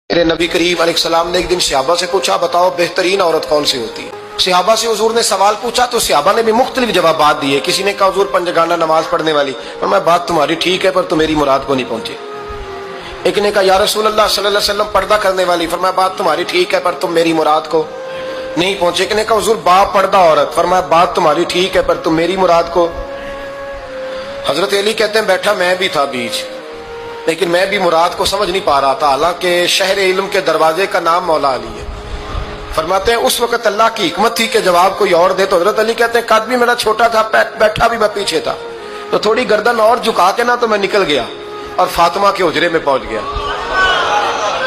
میرے نبی کریم علیہ السلام نے ایک دن صحابہ سے پوچھا بتاؤ بہترین عورت کون سی ہوتی ہے؟ صحابہ سے حضور نے سوال پوچھا تو صحابہ نے بھی مختلف جوابات دیے. کسی نے کہا حضور پنجگانہ نماز پڑھنے والی. فرمایا بات تمہاری ٹھیک ہے پر تم میری مراد کو نہیں پہنچے. ایک نے کہا یا رسول اللہ صلی اللہ علیہ وسلم پردہ کرنے والی. فرمایا بات تمہاری ٹھیک ہے پر تم میری مراد کو نہیں پہنچے. ایک نے کہا حضور با پردہ عورت. فرمایا بات تمہاری ٹھیک ہے پر تم میری مراد کو. حضرت علی کہتے ہیں بیٹھا میں بھی تھا بیچ، لیکن میں بھی مراد کو سمجھ نہیں پا رہا تھا، حالانکہ شہر علم کے دروازے کا نام مولا علی ہے. فرماتے ہیں اس وقت اللہ کی حکمت تھی کہ جواب کوئی اور دے. تو حضرت علی کہتے ہیں قد بھی میرا چھوٹا تھا، بیٹھا بھی میں پیچھے تھا، تو تھوڑی گردن اور جھکا کے نا تو میں نکل گیا اور فاطمہ کے حجرے میں پہنچ گیا.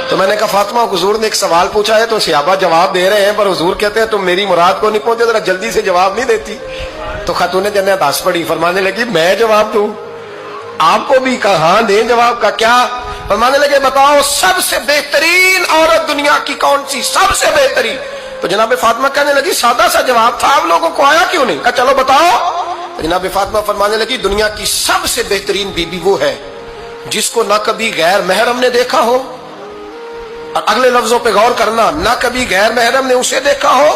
تو میں نے کہا فاطمہ حضور نے ایک سوال پوچھا ہے تو صحابہ جواب دے رہے ہیں پر حضور کہتے ہیں تم میری مراد کو نہیں پہنچے، ذرا جلدی سے جواب نہیں دیتی. تو خاتون جنت ہنس پڑی، فرمانے لگی میں جواب دوں؟ آپ کو بھی کہاں دیں جواب کا کیا؟ فرمانے لگے بتاؤ سب سے بہترین عورت دنیا کی کون سی، سب سے بہترین؟ تو جناب فاطمہ کہنے لگی سادہ سا جواب تھا، آپ لوگوں کو آیا کیوں نہیں؟ کہا چلو بتاؤ. تو جناب فاطمہ فرمانے لگی دنیا کی سب سے بہترین بیوی وہ ہے جس کو نہ کبھی غیر محرم نے دیکھا ہو، اور اگلے لفظوں پہ غور کرنا، نہ کبھی غیر محرم نے اسے دیکھا ہو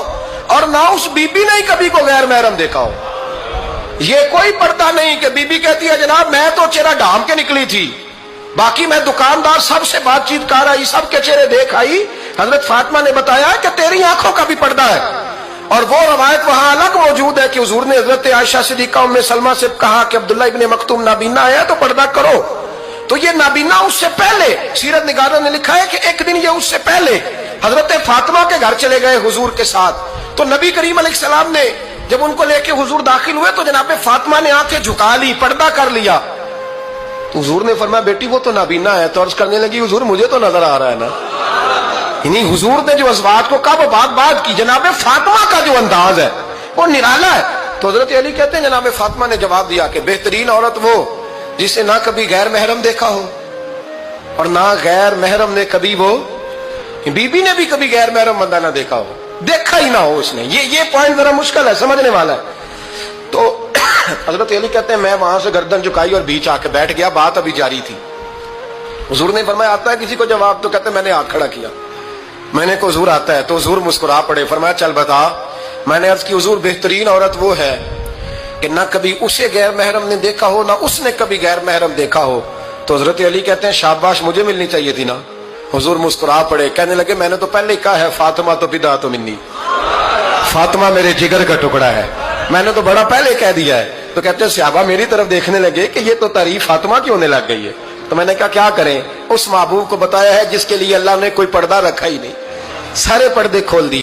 اور نہ اس بیوی نے کبھی کو غیر محرم دیکھا ہو. یہ کوئی پردہ نہیں کہ بی بی کہتی ہے جناب میں تو چہرہ ڈھام کے نکلی تھی، باقی میں دکاندار سب سے بات چیت کر آئی، سب کے چہرے دیکھ آئی. حضرت فاطمہ نے بتایا کہ تیری آنکھوں کا بھی پردہ ہے. اور وہ روایت وہاں الگ موجود ہے کہ حضور نے حضرت عائشہ صدیقہ ام سلمہ سے کہا کہ عبداللہ ابن مکتوم نابینا ہے تو پردہ کرو. تو یہ نابینا اس سے پہلے سیرت نگاروں نے لکھا ہے کہ ایک دن یہ اس سے پہلے حضرت فاطمہ کے گھر چلے گئے حضور کے ساتھ. تو نبی کریم علیہ السلام نے جب ان کو لے کے حضور داخل ہوئے تو جناب فاطمہ نے آنکھیں جھکا لی، پردہ کر لیا. تو حضور نے فرمایا بیٹی وہ تو نابینا ہے. تو عرض کرنے لگی حضور مجھے تو نظر آ رہا ہے نا. یعنی حضور نے جو ازواج کو کہا وہ بات کی، جناب فاطمہ کا جو انداز ہے وہ نرالا ہے. تو حضرت علی کہتے ہیں جناب فاطمہ نے جواب دیا کہ بہترین عورت وہ جسے نہ کبھی غیر محرم دیکھا ہو اور نہ غیر محرم نے کبھی، وہ بی بی نے بھی کبھی غیر محرم بندہ نہ دیکھا ہو، دیکھا ہی نہ ہو اس نے. یہ پوائنٹ ذرا مشکل ہے، سمجھنے والا ہے. تو حضرت علی کہتے ہیں میں وہاں سے گردن جھکائی اور بیچ آ کے بیٹھ گیا، بات ابھی جاری تھی. حضور نے فرمایا آتا ہے کسی کو جواب؟ تو کہتے ہیں میں نے ہاتھ کھڑا کیا، میں نے کو حضور آتا ہے. تو حضور مسکرا پڑے، فرمایا چل بتا. میں نے عرض کی حضور بہترین عورت وہ ہے کہ نہ کبھی اسے غیر محرم نے دیکھا ہو نہ اس نے کبھی غیر محرم دیکھا ہو. تو حضرت علی کہتے ہیں شاباش مجھے ملنی چاہیے تھی نا. حضور مسکرا پڑے، کہنے لگے میں نے تو پہلے ہی کہا ہے فاطمہ تو بضعۃ منی، فاطمہ میرے جگر کا ٹکڑا ہے، میں نے تو بڑا پہلے کہہ دیا ہے. تو کہتے ہیں صحابہ میری طرف دیکھنے لگے کہ یہ تو تعریف فاطمہ کی ہونے لگ گئی ہے. تو میں نے کہا کیا کریں؟ اس محبوب کو بتایا ہے جس کے لیے اللہ نے کوئی پردہ رکھا ہی نہیں، سارے پردے کھول دیے.